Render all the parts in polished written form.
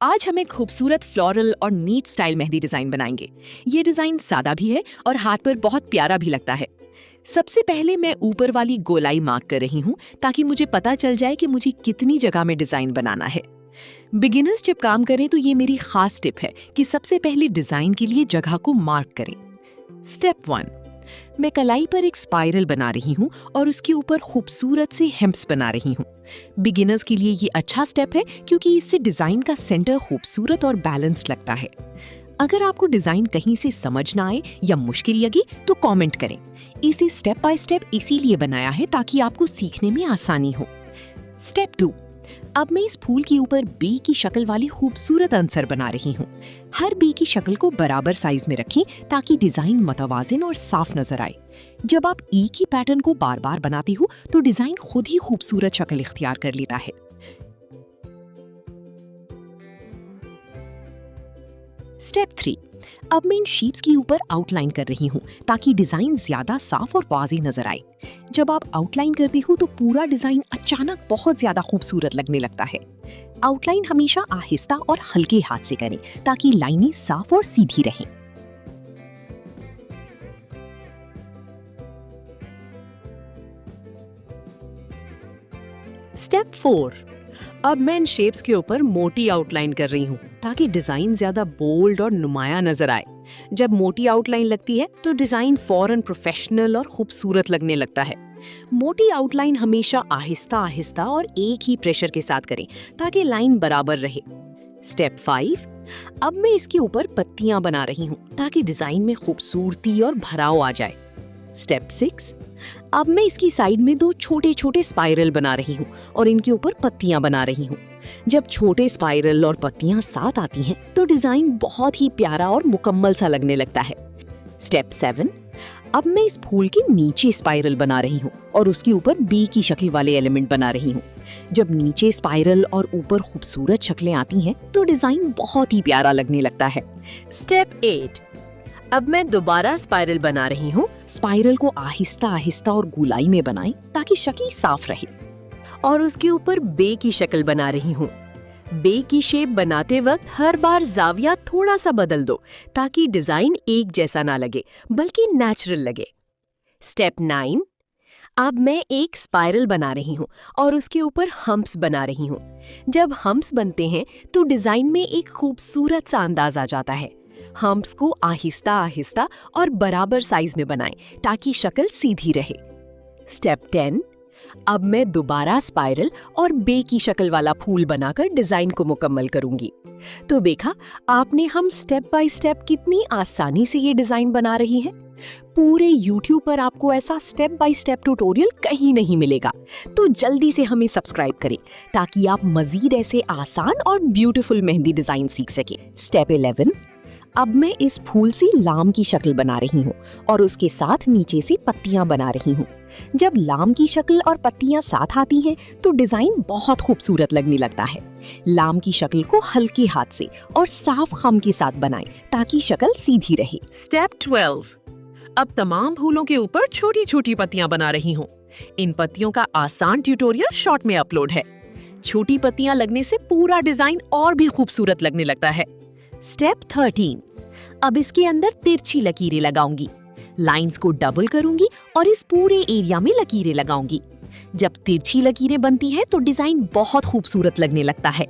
आज हम एक खूबसूरत फ्लोरल और नीट स्टाइल मेहंदी डिजाइन बनाएंगे। ये डिजाइन सादा भी है और हाथ पर बहुत प्यारा भी लगता है। सबसे पहले मैं ऊपर वाली गोलाई मार्क कर रही हूँ ताकि मुझे पता चल जाए कि मुझे कितनी जगह में डिजाइन बनाना है। बिगिनर्स जब काम करें तो ये मेरी खास टिप है कि सबसे पहले डिजाइन के लिए जगह को मार्क करें। स्टेप 1, मैं कलाई पर एक स्पाइरल बना रही हूँ और उसके ऊपर खूबसूरत से हेम्स बना रही हूँ। बिगिनर्स के लिए ये अच्छा स्टेप है क्योंकि इससे डिजाइन का सेंटर खूबसूरत और बैलेंस्ड लगता है। अगर आपको डिजाइन कहीं से समझ ना आए या मुश्किल लगे तो कमेंट करें। इसे स्टेप बाय स्टेप इसीलिए बनाया है ताकि आपको सीखने में आसानी हो। स्टेप 2, अब मैं इस फूल के ऊपर बी की शक्ल वाली खूबसूरत आंसर बना रही हूँ। हर बी की शक्ल को बराबर साइज में रखें ताकि डिजाइन मतवाजिन और साफ नजर आए। जब आप ई की पैटर्न को बार बार बनाती हो तो डिजाइन खुद ही खूबसूरत शक्ल इख्तियार कर लेता है। स्टेप 3, अब मैं इन शीप्स के ऊपर आउटलाइन कर रही हूँ ताकि डिजाइन ज्यादा साफ और वाज़ेह नजर आए। जब आप आउटलाइन करते हो तो पूरा डिजाइन अचानक बहुत ज्यादा खूबसूरत लगने लगता है। आउटलाइन हमेशा आहिस्ता और हल्के हाथ से करें ताकि लाइनें साफ और सीधी रहें। स्टेप 4, अब मैं इन शेप्स के ऊपर मोटी आउटलाइन कर रही हूँ ताकि डिजाइन ज्यादा बोल्ड और नुमाया नजर आए। जब मोटी आउटलाइन लगती है तो डिजाइन फौरन प्रोफेशनल और खूबसूरत लगने लगता है। मोटी आउटलाइन हमेशा आहिस्ता आहिस्ता और एक ही प्रेशर के साथ करें ताकि लाइन बराबर रहे। स्टेप 5, अब मैं इसके ऊपर पत्तियां बना रही हूँ ताकि डिजाइन में खूबसूरती और भराव आ जाए। स्टेप 6, अब मैं इसकी साइड में 2 छोटे छोटे स्पाइरल बना रही हूँ और इनके ऊपर पत्तियां बना रही हूँ। जब छोटे स्पाइरल और पत्तियां साथ आती हैं तो डिजाइन बहुत ही प्यारा और मुकम्मल सा लगने लगता है। स्टेप 7, अब मैं इस फूल के नीचे स्पाइरल बना रही हूँ और उसके ऊपर बी की शक्ल वाले एलिमेंट बना रही हूँ। जब नीचे स्पाइरल और ऊपर खूबसूरत शक्लें आती हैं तो डिजाइन बहुत ही प्यारा लगने लगता है। स्टेप 8, अब मैं दोबारा स्पाइरल बना रही हूँ। स्पाइरल को आहिस्ता आहिस्ता और गोलाई में बनाएं ताकि शक्ल साफ रहे और उसके ऊपर बे की शक्ल बना रही हूँ। बे की शेप बनाते वक्त हर बार जाविया थोड़ा सा बदल दो ताकि डिजाइन एक जैसा ना लगे बल्कि नेचुरल लगे। स्टेप 9, अब मैं एक स्पाइरल बना रही हूँ और उसके ऊपर हम्प्स बना रही हूँ। जब हम्प्स बनते हैं तो डिजाइन में एक खूबसूरत सा अंदाज आ जाता है। हम्प्स को आहिस्ता आहिस्ता और बराबर साइज में बनाएं ताकि शक्ल सीधी रहे। स्टेप 10, अब मैं दोबारा स्पाइरल और बे की शक्ल वाला फूल बनाकर डिजाइन को मुकम्मल करूंगी। तो देखा आपने, हम स्टेप बाय स्टेप कितनी आसानी से ये डिजाइन बना रही हैं। पूरे YouTube पर आपको ऐसा स्टेप बाय स्टेप ट्यूटोरियल कहीं नहीं मिलेगा। तो जल्दी से हमें सब्सक्राइब करें ताकि आप मजीद ऐसे आसान और ब्यूटीफुल मेहंदी डिजाइन सीख सकें। स्टेप 11, अब मैं इस फूल से लाम की शक्ल बना रही हूँ और उसके साथ नीचे से पत्तियां बना रही हूँ। जब लाम की शक्ल और पत्तियां साथ आती हैं तो डिजाइन बहुत खूबसूरत लगने लगता है। लाम की शक्ल को हल्के हाथ से और साफ खम के साथ बनाएं ताकि शक्ल सीधी रहे। स्टेप 12, अब तमाम फूलों के ऊपर छोटी छोटी पत्तियां बना रही हूँ। इन पत्तियों का आसान ट्यूटोरियल शॉर्ट में अपलोड है। छोटी पत्तियां लगने से पूरा डिजाइन और भी खूबसूरत लगने लगता है। स्टेप 13, अब इसके अंदर तिरछी लकीरें लगाऊंगी। लाइंस को डबल करूंगी और इस पूरे एरिया में लकीरें लगाऊंगी। जब तिरछी लकीरें बनती हैं तो डिजाइन बहुत खूबसूरत लगने लगता है।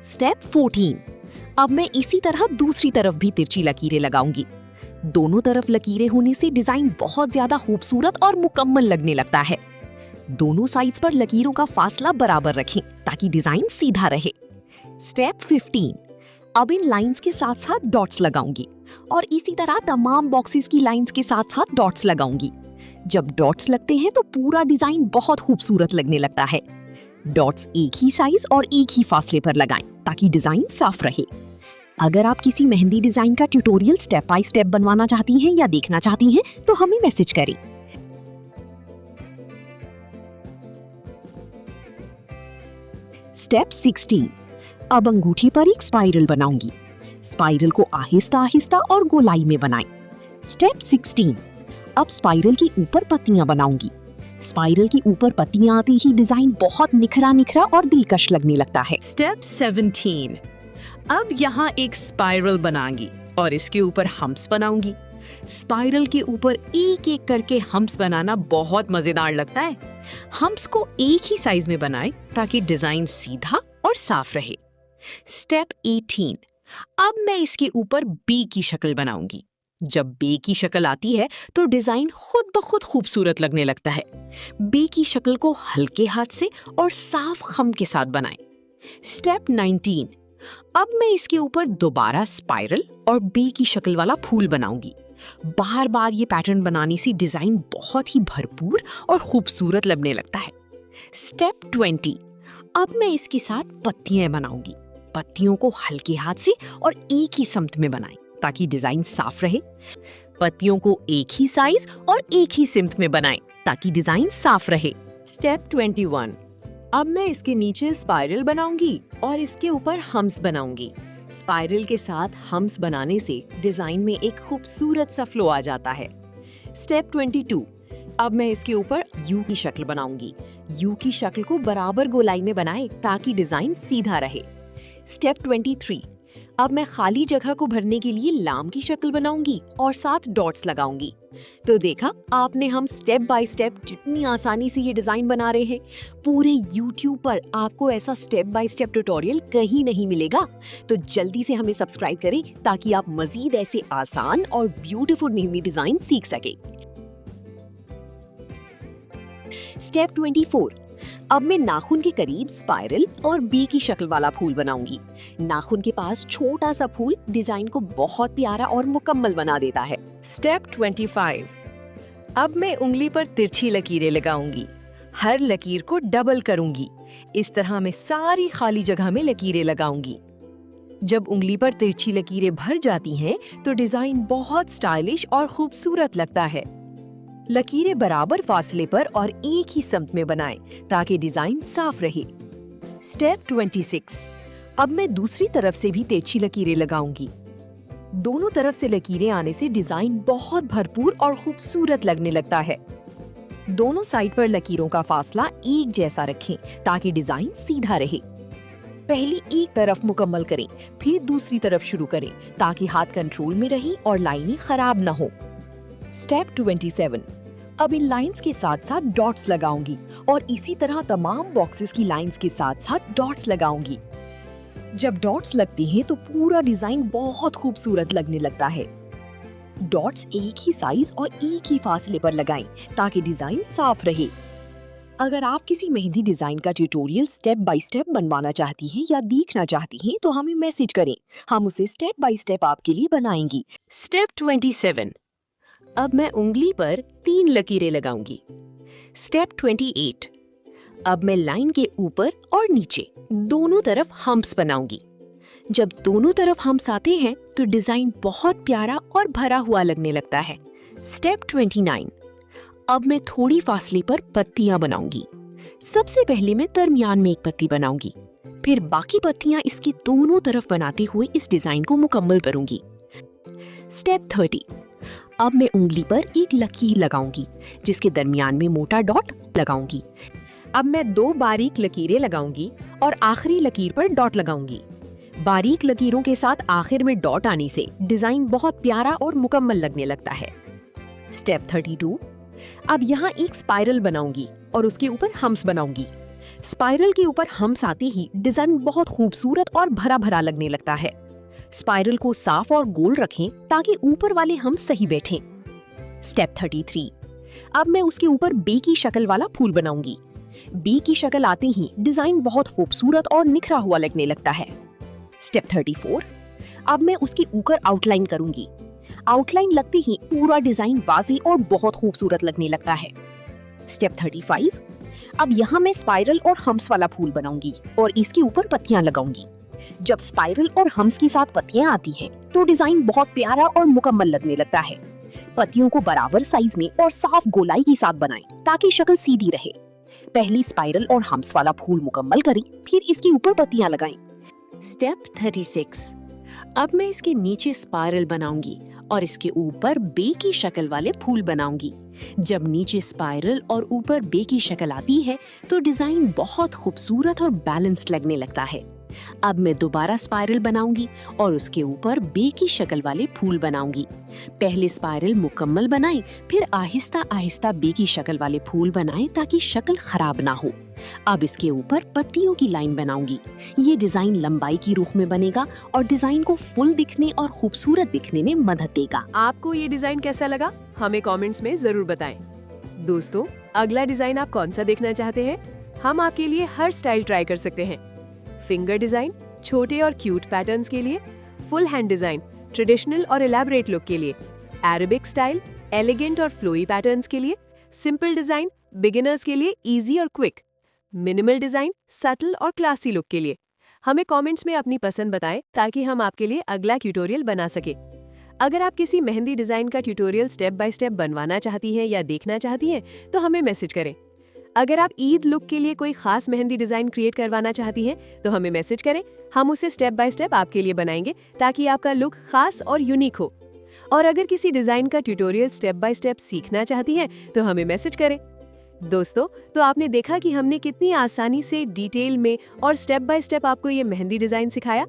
स्टेप 14, अब मैं इसी तरह दूसरी तरफ भी तिरछी लकीरें लगाऊंगी। दोनों तरफ लकीरें होने से डिजाइन बहुत ज्यादा खूबसूरत और मुकम्मल लगने लगता है। दोनों साइड्स पर लकीरों का फासला बराबर रखें ताकि डिजाइन सीधा रहे। स्टेप 15, अब इन लाइंस के साथ साथ डॉट्स लगाऊंगी और इसी तरह तमाम बॉक्सेस की लाइंस के साथ साथ डॉट्स लगाऊंगी। जब डॉट्स लगते हैं तो पूरा डिजाइन बहुत खूबसूरत लगने लगता है। डॉट्स एक ही साइज और एक ही फासले पर लगाएं ताकि डिजाइन साफ रहे। अगर आप किसी मेहंदी डिजाइन का ट्यूटोरियल स्टेप बाय स्टेप बनवाना चाहती हैं या देखना चाहती हैं तो हमें मैसेज करें। स्टेप 16, अब अंगूठी पर एक स्पाइरल बनाऊंगी। स्पाइरल को आहिस्ता आहिस्ता और गोलाई में बनाएं। स्टेप 16, अब स्पाइरल के ऊपर पत्तियां बनाऊंगी। स्पाइरल के ऊपर पत्तियां आती ही डिजाइन बहुत निखरा निखरा और दिलकश लगने लगता है। स्टेप 17। अब यहाँ एक स्पाइरल बनाऊंगी और इसके ऊपर हम्प्स बनाऊंगी। स्पाइरल के ऊपर एक एक करके हम्प्स बनाना बहुत मजेदार लगता है। हम्प्स को एक ही साइज में बनाएं ताकि डिजाइन सीधा और साफ रहे। स्टेप 18। अब मैं इसके ऊपर बी की शक्ल बनाऊंगी। जब बी की शक्ल आती है तो डिजाइन खुद ब खुद खूबसूरत लगने लगता है। बी की शक्ल को हल्के हाथ से और साफ खम के साथ बनाएं। स्टेप 19। अब मैं इसके ऊपर दोबारा स्पाइरल और बी की शक्ल वाला फूल बनाऊंगी। बार बार ये पैटर्न बनाने से डिजाइन बहुत ही भरपूर और खूबसूरत लगने लगता है। स्टेप 20। अब मैं इसके साथ पत्तियां बनाऊंगी। पत्तियों को हल्के हाथ से और एक ही समत में बनाएं ताकि डिजाइन साफ रहे। पत्तियों को एक ही साइज और एक ही सिमत में बनाएं ताकि डिजाइन साफ रहे। स्टेप 21। अब मैं इसके नीचे स्पाइरल बनाऊंगी और इसके ऊपर हम्प्स बनाऊंगी। स्पाइरल के साथ हम्प्स बनाने से डिजाइन में एक खूबसूरत सा फ्लो आ जाता है। स्टेप 22। अब मैं इसके ऊपर यू की शक्ल बनाऊंगी। यू की शक्ल को बराबर गोलाई में बनाएं ताकि डिजाइन सीधा रहे। स्टेप 23। अब मैं खाली जगह को भरने के लिए लाम की शक्ल बनाऊंगी और साथ डॉट्स लगाऊंगी। तो देखा आपने, हम स्टेप बाय स्टेप जितनी आसानी से ये डिजाइन बना रहे हैं। पूरे YouTube पर आपको ऐसा स्टेप बाय स्टेप ट्यूटोरियल कहीं नहीं मिलेगा। तो जल्दी से हमें सब्सक्राइब करें ताकि आप मजीद ऐसे आसान और ब्यूटीफुल मेहंदी डिजाइन सीख सकें। स्टेप 24। अब मैं नाखून के करीब स्पाइरल और बी की शक्ल वाला फूल बनाऊंगी। नाखून के पास छोटा सा फूल डिजाइन को बहुत प्यारा और मुकम्मल बना देता है। स्टेप 25। अब मैं उंगली पर तिरछी लकीरें लगाऊंगी। हर लकीर को डबल करूंगी। इस तरह मैं सारी खाली जगह में लकीरें लगाऊंगी। जब उंगली पर तिरछी लकीरें भर जाती हैं तो डिजाइन बहुत स्टाइलिश और खूबसूरत लगता है। लकीरें बराबर फासले पर और एक ही समत में बनाएं ताकि डिजाइन साफ रहे। स्टेप 26। अब मैं दूसरी तरफ से भी तिरछी लकीरें लगाऊंगी। दोनों तरफ से लकीरें आने से डिजाइन बहुत भरपूर और खूबसूरत लगने लगता है। दोनों साइड पर लकीरों का फासला एक जैसा रखें ताकि डिजाइन सीधा रहे। पहले एक तरफ मुकम्मल करें, फिर दूसरी तरफ शुरू करें ताकि हाथ कंट्रोल में रहे और लाइनें खराब ना हो। स्टेप 27। अब इन लाइंस के साथ साथ डॉट्स लगाऊंगी और इसी तरह तमाम बॉक्सेस की लाइंस के साथ साथ डॉट्स लगाऊंगी। जब डॉट्स लगती हैं तो पूरा डिजाइन बहुत खूबसूरत लगने लगता है। डॉट्स एक ही साइज और एक ही फासले पर लगाएं ताकि डिजाइन साफ रहे। अगर आप किसी मेहंदी डिजाइन का ट्यूटोरियल स्टेप बाय स्टेप बनवाना चाहती हैं या देखना चाहती हैं तो हमें मैसेज करें, हम उसे स्टेप बाय स्टेप आपके लिए बनाएंगी। स्टेप 27। अब मैं उंगली पर 3 लकीरें लगाऊंगी। स्टेप 28। अब मैं लाइन के ऊपर और नीचे दोनों तरफ हम्प्स बनाऊंगी। जब दोनों तरफ हम्प्स आते हैं तो डिजाइन बहुत प्यारा और भरा हुआ लगने लगता है। स्टेप 29। अब मैं थोड़ी फासले पर पत्तियां बनाऊंगी। सबसे पहले मैं दरमियान में एक पत्ती बनाऊंगी, फिर बाकी पत्तियां इसके दोनों तरफ बनाते हुए इस डिजाइन को मुकम्मल करूंगी। स्टेप 30। अब मैं उंगली पर एक लकीर लगाऊंगी जिसके दरमियान में मोटा डॉट लगाऊंगी। अब मैं 2 बारीक लकीरें लगाऊंगी और आखिरी लकीर पर डॉट लगाऊंगी। बारीक लकीरों के साथ आखिर में डॉट आने से डिजाइन बहुत प्यारा और मुकम्मल लगने लगता है। स्टेप 32। अब यहाँ एक स्पाइरल बनाऊंगी और उसके ऊपर हम्प्स बनाऊंगी। स्पाइरल के ऊपर हम्प्स आते ही डिजाइन बहुत खूबसूरत और भरा भरा लगने लगता है। स्पाइरल को साफ और गोल रखें ताकि ऊपर वाले हम्प्स सही बैठें। स्टेप 33। अब मैं उसके ऊपर बी की शक्ल वाला फूल बनाऊंगी। बी की शक्ल आते ही डिजाइन बहुत खूबसूरत और निखरा हुआ लगने लगता है। स्टेप 34। अब मैं उसके ऊपर आउटलाइन करूंगी। आउटलाइन लगते ही पूरा डिजाइन वाज़ी और बहुत खूबसूरत लगने लगता है। स्टेप 35। अब यहाँ मैं स्पाइरल और हम्प्स वाला फूल बनाऊंगी और इसके ऊपर पत्तियां लगाऊंगी। जब स्पाइरल और हम्प्स के साथ पत्तियां आती हैं तो डिजाइन बहुत प्यारा और मुकम्मल लगने लगता है। पत्तियों को बराबर साइज में और साफ गोलाई के साथ बनाएं ताकि शक्ल सीधी रहे। पहले स्पाइरल और हम्प्स वाला फूल मुकम्मल करें, फिर इसके ऊपर पत्तियां लगाएं। स्टेप 36। अब मैं इसके नीचे स्पाइरल बनाऊंगी और इसके ऊपर बे की शक्ल वाले फूल बनाऊंगी। जब नीचे स्पाइरल और ऊपर बे की शक्ल आती है तो डिजाइन बहुत खूबसूरत और बैलेंस्ड लगने लगता है। अब मैं दोबारा स्पाइरल बनाऊंगी और उसके ऊपर बे की शक्ल वाले फूल बनाऊंगी। पहले स्पाइरल मुकम्मल बनाएं, फिर आहिस्ता आहिस्ता बे की शक्ल वाले फूल बनाएं ताकि शक्ल खराब ना हो। अब इसके ऊपर पत्तियों की लाइन बनाऊंगी। ये डिजाइन लंबाई की रुख में बनेगा और डिजाइन को फुल दिखने और खूबसूरत दिखने में मदद देगा। आपको ये डिजाइन कैसा लगा हमें कमेंट्स में जरूर बताएं। दोस्तों, अगला डिजाइन आप कौन सा देखना चाहते हैं? हम आपके लिए हर स्टाइल ट्राई कर सकते हैं। फिंगर डिजाइन छोटे और क्यूट पैटर्न्स के लिए, फुल हैंड डिजाइन ट्रेडिशनल और इलैबोरेट लुक के लिए, अरेबिक स्टाइल एलिगेंट और फ्लोई पैटर्न्स के लिए, सिंपल डिजाइन बिगिनर्स के लिए इजी और क्विक, मिनिमल डिजाइन सटल और क्लासी लुक के लिए। हमें कमेंट्स में अपनी पसंद बताएं ताकि हम आपके लिए अगला ट्यूटोरियल बना सके। अगर आप किसी मेहंदी डिजाइन का ट्यूटोरियल स्टेप बाय स्टेप बनवाना चाहती हैं या देखना चाहती हैं तो हमें मैसेज करें। अगर आप ईद लुक के लिए कोई खास मेहंदी डिजाइन क्रिएट करवाना चाहती हैं तो हमें मैसेज करें, हम उसे स्टेप बाय स्टेप आपके लिए बनाएंगे ताकि आपका लुक खास और यूनिक हो। और अगर किसी डिजाइन का ट्यूटोरियल स्टेप बाय स्टेप सीखना चाहती हैं तो हमें मैसेज करें। दोस्तों, तो आपने देखा कि हमने कितनी आसानी से डिटेल में और स्टेप बाय स्टेप आपको ये मेहंदी डिजाइन सिखाया।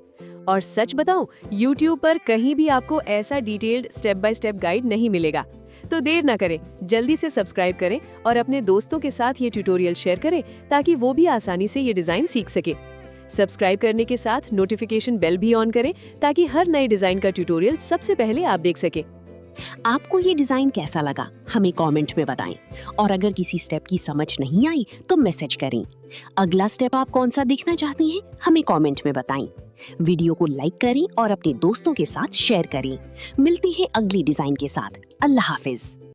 और सच बताऊं, YouTube पर कहीं भी आपको ऐसा detailed step by step guide नहीं मिलेगा। तो देर ना करें, जल्दी से सब्सक्राइब करें और अपने दोस्तों के साथ ये ट्यूटोरियल शेयर करें ताकि वो भी आसानी से ये डिजाइन सीख सके। सब्सक्राइब करने के साथ नोटिफिकेशन बेल भी ऑन करें ताकि हर नए डिजाइन का ट्यूटोरियल सबसे पहले आप देख सके। आपको ये डिजाइन कैसा लगा हमें कमेंट में बताएं। और अगर किसी स्टेप की समझ नहीं आई तो मैसेज करें। अगला स्टेप आप कौन सा देखना चाहते हैं हमें कमेंट में बताएं। वीडियो को लाइक करें और अपने दोस्तों के साथ शेयर करें। मिलते हैं अगली डिजाइन के साथ। अल्लाह हाफिज।